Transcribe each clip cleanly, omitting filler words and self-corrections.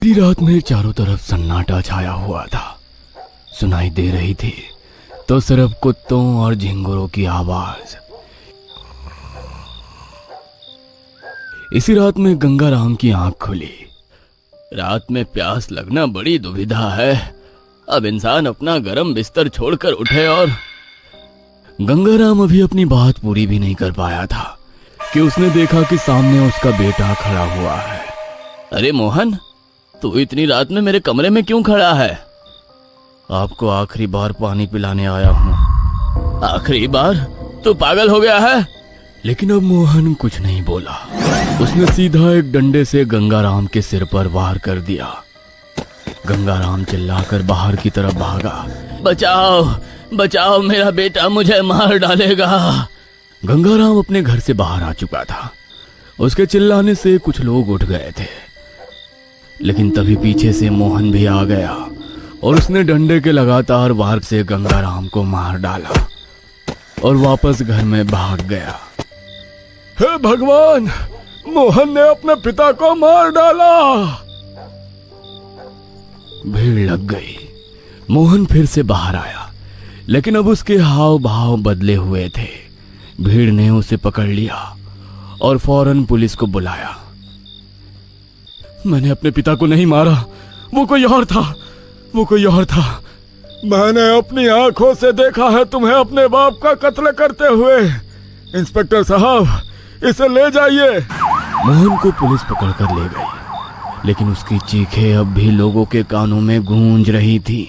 इसी रात में चारों तरफ सन्नाटा छाया हुआ था। सुनाई दे रही थी तो सिर्फ कुत्तों और झिंगुरों की आवाज। इसी रात में गंगाराम की आंख खुली। रात में प्यास लगना बड़ी दुविधा है। अब इंसान अपना गरम बिस्तर छोड़कर उठे और गंगाराम अभी अपनी बात पूरी भी नहीं कर पाया था कि उसने देखा कि सामने उसका बेटा खड़ा हुआ है। अरे मोहन, तू इतनी रात में मेरे कमरे में क्यों खड़ा है? आपको आखिरी बार पानी पिलाने आया हूँ। आखिरी बार? तू पागल हो गया है? लेकिन अब मोहन कुछ नहीं बोला। उसने सीधा एक डंडे से गंगाराम के सिर पर वार कर दिया। गंगाराम चिल्लाकर बाहर की तरफ भागा। बचाओ बचाओ, मेरा बेटा मुझे मार डालेगा। गंगाराम अपने घर से बाहर आ चुका था। उसके चिल्लाने से कुछ लोग उठ गए थे, लेकिन तभी पीछे से मोहन भी आ गया और उसने डंडे के लगातार वार से गंगाराम को मार डाला और वापस घर में भाग गया। हे भगवान, मोहन ने अपने पिता को मार डाला। भीड़ लग गई। मोहन फिर से बाहर आया, लेकिन अब उसके हाव भाव बदले हुए थे। भीड़ ने उसे पकड़ लिया और फौरन पुलिस को बुलाया। मैंने अपने पिता को नहीं मारा, वो कोई और था, वो कोई और था। मैंने अपनी आंखों से देखा है तुम्हें अपने बाप का कत्ल करते हुए। इंस्पेक्टर साहब, इसे ले जाइए। मोहन को पुलिस पकड़कर ले गई, लेकिन उसकी चीखें अब भी लोगों के कानों में गूंज रही थी।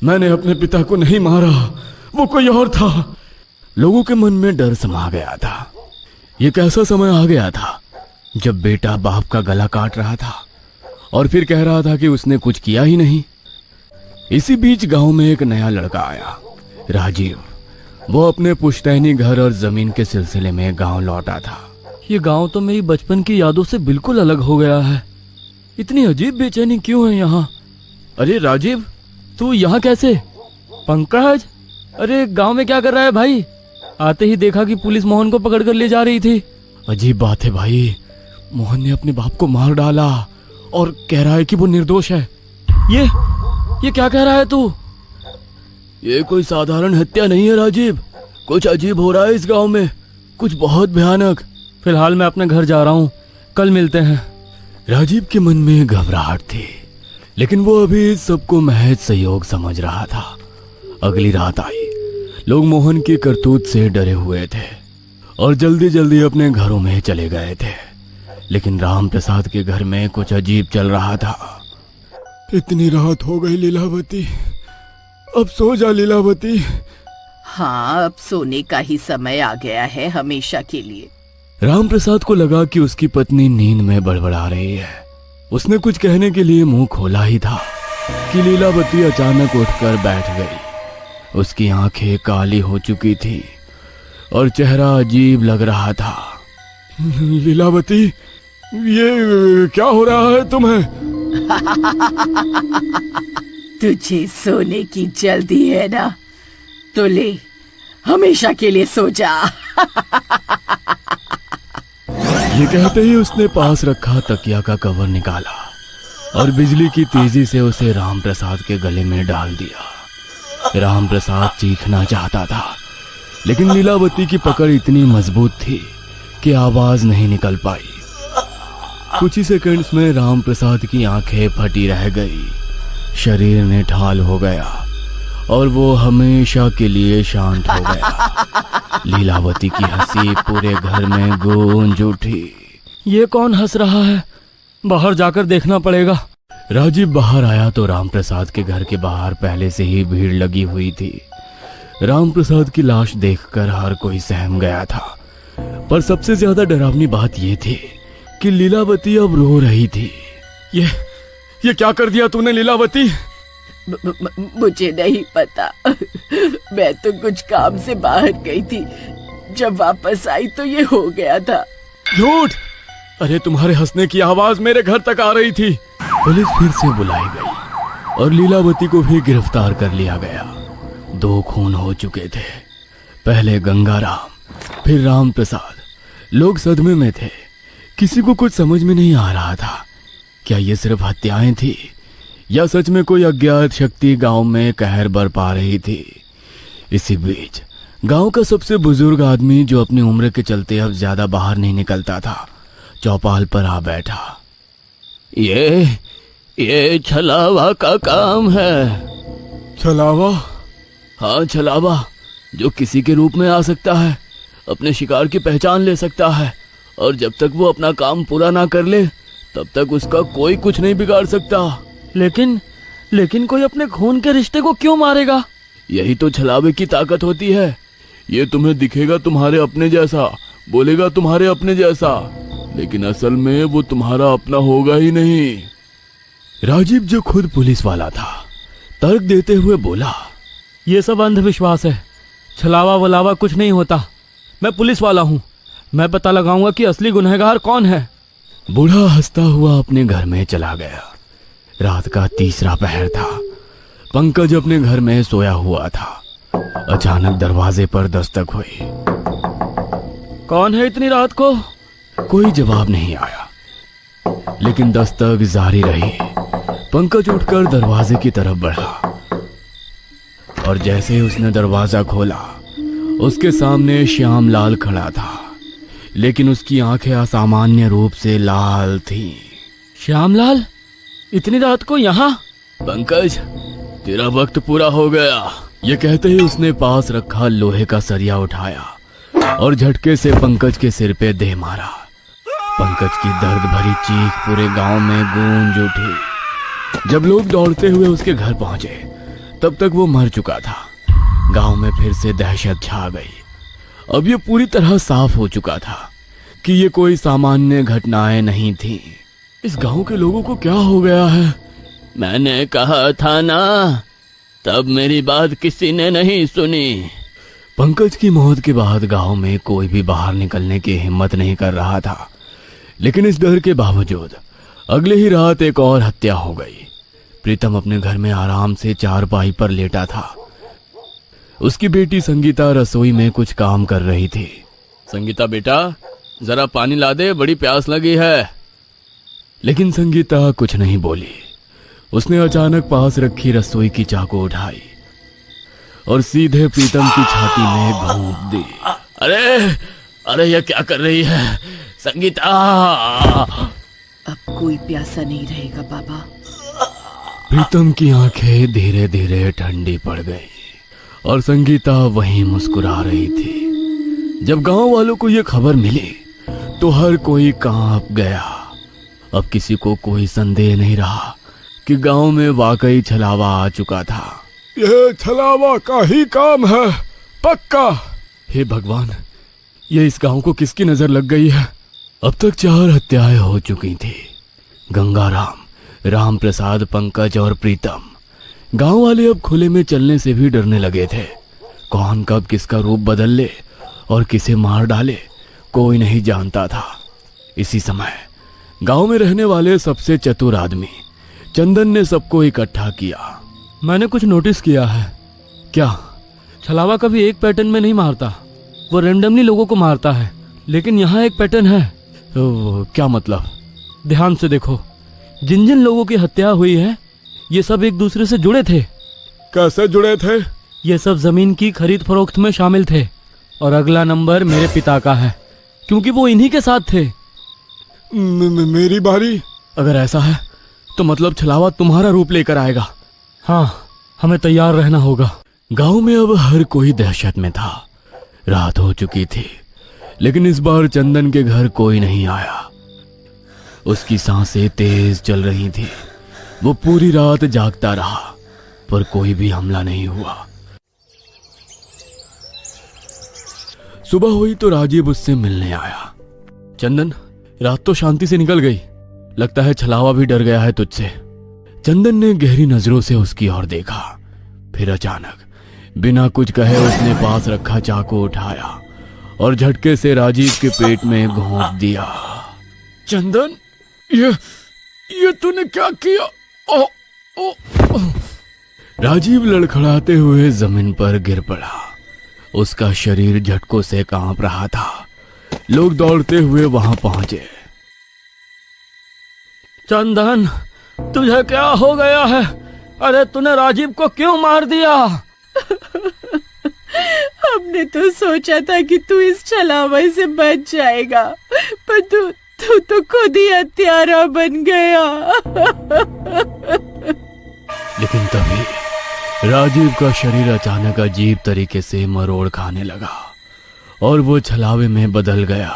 मैंने अपने पिता को नहीं मारा, वो कोई और था। लोगों के मन में डर समा गया था। ये कैसा समय आ गया था जब बेटा बाप का गला काट रहा था और फिर कह रहा था कि उसने कुछ किया ही नहीं। इसी बीच गांव में एक नया लड़का आया, राजीव। वो अपने पुश्तैनी घर और जमीन के सिलसिले में गांव लौटा था। ये गांव तो मेरी बचपन की यादों से बिल्कुल अलग हो गया है। इतनी अजीब बेचैनी क्यों है यहाँ? अरे राजीव, तू यहाँ कैसे? पंकज, अरे गांव में क्या कर रहा है भाई? आते ही देखा कि पुलिस मोहन को पकड़ कर ले जा रही थी। अजीब बात है भाई, मोहन ने अपने बाप को मार डाला और कह रहा है कि वो निर्दोष है। ये क्या कह रहा है तू? ये कोई साधारण हत्या नहीं है राजीव। कुछ अजीब हो रहा है इस गांव में, कुछ बहुत भयानक। फिलहाल मैं अपने घर जा रहा हूँ, कल मिलते हैं। राजीव के मन में घबराहट थी, लेकिन वो अभी सबको महज सहयोग समझ रहा था। अगली रात आई। लोग मोहन की करतूत से डरे हुए थे और जल्दी जल्दी अपने घरों में चले गए थे। लेकिन राम प्रसाद के घर में कुछ अजीब चल रहा था। इतनी रात हो गई लीलावती, अब सो जा लीलावती। हाँ, अब सोने का ही समय आ गया है हमेशा के लिए। राम प्रसाद को लगा कि उसकी पत्नी नींद में बड़बड़ा रही है। उसने कुछ कहने के लिए मुंह खोला ही था कि लीलावती अचानक उठकर बैठ गई। उसकी आंखें काली हो चुकी थी और चेहरा अजीब लग रहा था। लीलावती, ये क्या हो रहा है तुम्हें? तुझे सोने की जल्दी है ना, तो ले, हमेशा के लिए सो जा। ये कहते ही उसने पास रखा तकिया का कवर निकाला और बिजली की तेजी से उसे राम प्रसाद के गले में डाल दिया। राम प्रसाद चीखना चाहता था, लेकिन लीलावती की पकड़ इतनी मजबूत थी कि आवाज नहीं निकल पाई। कुछ ही सेकंड्स में राम प्रसाद की आंखें फटी रह गई, शरीर निठाल हो गया और वो हमेशा के लिए शांत हो गया। लीलावती की हंसी पूरे घर में गूंज उठी। ये कौन हंस रहा है? बाहर जाकर देखना पड़ेगा। राजीव बाहर आया तो राम प्रसाद के घर के बाहर पहले से ही भीड़ लगी हुई थी। राम प्रसाद की लाश देखकर हर कोई सहम गया था, पर सबसे ज्यादा डरावनी बात यह थी कि लीलावती अब रो रही थी। ये क्या कर दिया तूने लीलावती? मुझे नहीं पता, मैं तो कुछ काम से बाहर गई थी। जब वापस आई तो ये हो गया था। झूठ! अरे तुम्हारे हंसने की आवाज मेरे घर तक आ रही थी। पुलिस फिर से बुलाई गई और लीलावती को भी गिरफ्तार कर लिया गया। 2 खून हो चुके थे, पहले गंगाराम, फिर राम प्रसाद। लोग सदमे में थे, किसी को कुछ समझ में नहीं आ रहा था। क्या ये सिर्फ हत्याएं थी या सच में कोई अज्ञात शक्ति गांव में कहर बरपा रही थी? इसी बीच गांव का सबसे बुजुर्ग आदमी, जो अपनी उम्र के चलते अब ज्यादा बाहर नहीं निकलता था, चौपाल पर आ बैठा। ये छलावा का काम है। छलावा? हाँ, छलावा, जो किसी के रूप में आ सकता है, अपने शिकार की पहचान ले सकता है, और जब तक वो अपना काम पूरा ना कर ले तब तक उसका कोई कुछ नहीं बिगाड़ सकता। लेकिन कोई अपने खून के रिश्ते को क्यों मारेगा? यही तो छलावे की ताकत होती है। ये तुम्हें दिखेगा तुम्हारे अपने जैसा, बोलेगा तुम्हारे अपने जैसा, लेकिन असल में वो तुम्हारा अपना होगा ही नहीं। राजीव, जो खुद पुलिस वाला था, तर्क देते हुए बोला, ये सब अंधविश्वास है। छलावा वलावा कुछ नहीं होता। मैं पुलिस वाला हूँ, मैं पता लगाऊंगा कि असली गुनहगार कौन है। बूढ़ा हंसता हुआ अपने घर में चला गया। रात का तीसरा पहर था। पंकज अपने घर में सोया हुआ था। अचानक दरवाजे पर दस्तक हुई। कौन है इतनी रात को? कोई जवाब नहीं आया, लेकिन दस्तक जारी रही। पंकज उठकर दरवाजे की तरफ बढ़ा, और जैसे ही उसने दरवाजा खोला, उसके सामने श्यामलाल खड़ा था, लेकिन उसकी आंखें असामान्य रूप से लाल थीं। श्यामलाल, इतनी रात को यहाँ? पंकज, तेरा वक्त पूरा हो गया। ये कहते ही उसने पास रखा लोहे का सरिया उठाया और झटके से पंकज के सिर पे दे मारा। पंकज की दर्द भरी चीख पूरे गांव में गूंज उठी। जब लोग दौड़ते हुए उसके घर पहुंचे, तब तक वो मर चुका था। गांव में फिर से दहशत छा गई। अब ये पूरी तरह साफ हो चुका था कि ये कोई सामान्य घटनाएं नहीं थी। इस गांव के लोगों को क्या हो गया है? मैंने कहा था ना, तब मेरी बात किसी ने नहीं सुनी। पंकज की मौत के बाद गांव में कोई भी बाहर निकलने की हिम्मत नहीं कर रहा था, लेकिन इस डर के बावजूद अगले ही रात एक और हत्या हो गई। प्रीतम अपने घर में आराम से चारपाई पर लेटा था। उसकी बेटी संगीता रसोई में कुछ काम कर रही थी। संगीता बेटा, जरा पानी ला दे, बड़ी प्यास लगी है। लेकिन संगीता कुछ नहीं बोली। उसने अचानक पास रखी रसोई की चाकू उठाई और सीधे प्रीतम की छाती में घोंप दी। अरे ये क्या कर रही है संगीता? अब कोई प्यासा नहीं रहेगा बाबा। प्रीतम की आंखें धीरे धीरे ठंडी पड़ गई और संगीता वहीं मुस्कुरा रही थी। जब गांव वालों को यह खबर मिली तो हर कोई कांप गया। अब किसी को कोई संदेह नहीं रहा कि गांव में वाकई छलावा आ चुका था। यह छलावा का ही काम है, पक्का। हे भगवान, ये इस गांव को किसकी नजर लग गई है? अब तक 4 हत्याएं हो चुकी थी। गंगाराम, राम प्रसाद, पंकज और प्रीतम। गांव वाले अब खुले में चलने से भी डरने लगे थे। कौन कब किसका रूप बदल ले और किसे मार डाले, कोई नहीं जानता था। इसी समय गांव में रहने वाले सबसे चतुर आदमी चंदन ने सबको इकट्ठा किया। मैंने कुछ नोटिस किया है। क्या? छलावा कभी एक पैटर्न में नहीं मारता, वो रैंडमली लोगों को मारता है। लेकिन यहाँ एक पैटर्न है। क्या मतलब? ध्यान से देखो, जिन जिन लोगों की हत्या हुई है, ये सब एक दूसरे से जुड़े थे। कैसे जुड़े थे? ये सब जमीन की खरीद फरोख्त में शामिल थे, और अगला नंबर मेरे पिता का है, क्योंकि वो इन्हीं के साथ थे। मेरी बारी? अगर ऐसा है तो मतलब छलावा तुम्हारा रूप लेकर आएगा। हाँ, हमें तैयार रहना होगा। गांव में अब हर कोई दहशत में था। रात हो चुकी थी, लेकिन इस बार चंदन के घर कोई नहीं आया। उसकी सांसें तेज चल रही थी। वो पूरी रात जागता रहा, पर कोई भी हमला नहीं हुआ। सुबह हुई तो राजीव उससे मिलने आया। चंदन, रात तो शांति से निकल गई, लगता है छलावा भी डर गया है तुझसे। चंदन ने गहरी नजरों से उसकी ओर देखा। फिर अचानक बिना कुछ कहे उसने पास रखा चाकू उठाया और झटके से राजीव के पेट में घोंप दिया। चंदन, ये तूने क्या किया? राजीव लड़खड़ाते हुए जमीन पर गिर पड़ा। उसका शरीर झटकों से कांप रहा था। लोग दौड़ते हुए वहां पहुंचे। चंदन, तुझे क्या हो गया है? अरे तूने राजीव को क्यों मार दिया? हमने तो सोचा था कि तू इस छलावे से बच जाएगा, पर तू तो खुद ही हत्यारा बन गया। लेकिन तभी राजीव का शरीर अचानक अजीब तरीके से मरोड़ खाने लगा और वो छलावे में बदल गया।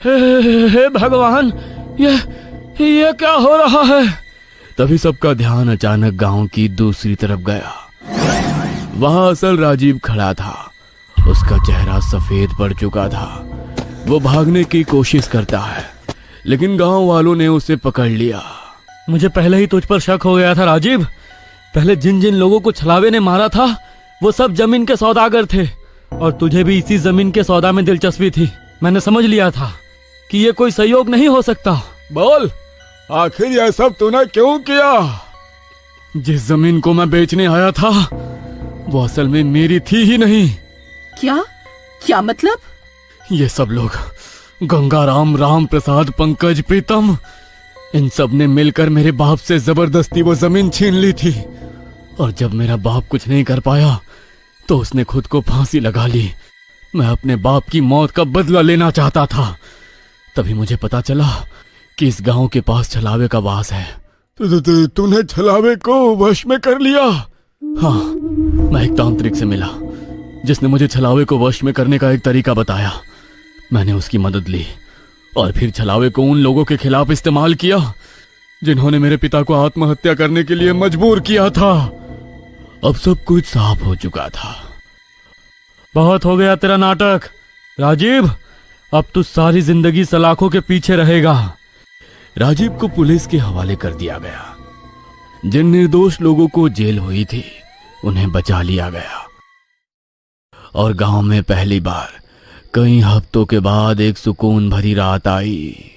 हे भगवान, ये क्या हो रहा है? तभी सबका ध्यान अचानक गांव की दूसरी तरफ गया। वहां असल राजीव खड़ा था। उसका चेहरा सफेद पड़ चुका था। वो भागने की कोशिश करता है, लेकिन गांव वालों ने उसे पकड़ लिया। मुझे पहले ही तुझ पर शक हो गया था राजीव। पहले जिन जिन लोगों को छलावे ने मारा था वो सब जमीन के सौदागर थे, और तुझे भी इसी जमीन के सौदा में दिलचस्पी थी। मैंने समझ लिया था कि ये कोई सहयोग नहीं हो सकता। बोल, आखिर यह सब तूने क्यों किया? जिस जमीन को मैं बेचने आया था वो असल में मेरी थी ही नहीं। क्या मतलब? ये सब लोग, गंगाराम, राम प्रसाद, पंकज, प्रीतम, इन सब ने मिलकर मेरे बाप से जबरदस्ती वो जमीन छीन ली थी। और जब मेरा बाप कुछ नहीं कर पाया तो उसने खुद को फांसी लगा ली। मैं अपने बाप की मौत का बदला लेना चाहता था। तभी मुझे पता चला कि इस गांव के पास छलावे का वास है। तूने छलावे को वश में कर लिया? हाँ, मैं एक तांत्रिक से मिला जिसने मुझे छलावे को वश में करने का एक तरीका बताया। मैंने उसकी मदद ली और फिर छलावे को उन लोगों के खिलाफ इस्तेमाल किया जिन्होंने मेरे पिता को आत्महत्या करने के लिए मजबूर किया था। अब सब कुछ साफ हो चुका था। बहुत हो गया तेरा नाटक राजीव। अब तू सारी जिंदगी सलाखों के पीछे रहेगा। राजीव को पुलिस के हवाले कर दिया गया। जिन निर्दोष लोगों को जेल हुई थी उन्हें बचा लिया गया और गांव में पहली बार कई हफ्तों के बाद एक सुकून भरी रात आई।